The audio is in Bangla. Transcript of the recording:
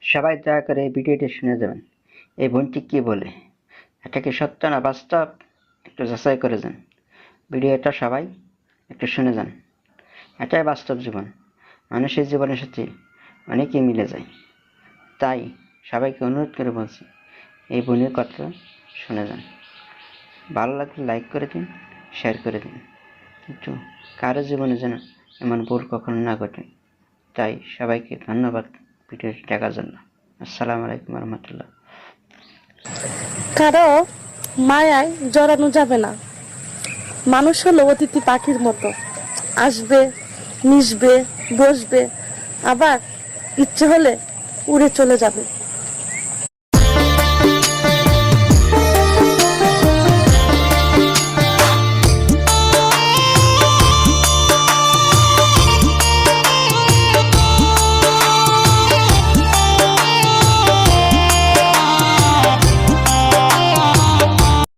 সবাই দয়া করে এই ভিডিওটি শুনে যাবেন। এই বোনটি কি বলে, এটা কি সত্য না বাস্তব, একটু যাচাই করে যান। ভিডিওটা সবাই একটু শুনে যান। এটাই বাস্তব জীবন। মানুষের জীবনের সাথে অনেকই মিলে যায়। তাই সবাইকে অনুরোধ করে বলছি, এই বোনের কথা শুনে যান। ভালো লাগলে লাইক করে দিন, শেয়ার করে দিন, কিন্তু কারো জীবনে যেন এমন ভুল কখনো না ঘটে। তাই সবাইকে ধন্যবাদ ভিডিওটি দেখার জন্য। আসসালামু আলাইকুম রহমতুল্লাহ। কারো মায়ায় জড়ানো যাবে না। মানুষ হলো অতিথি পাখির মতো, আসবে, মিশবে, বসবে, আবার ইচ্ছে হলে উড়ে চলে যাবে।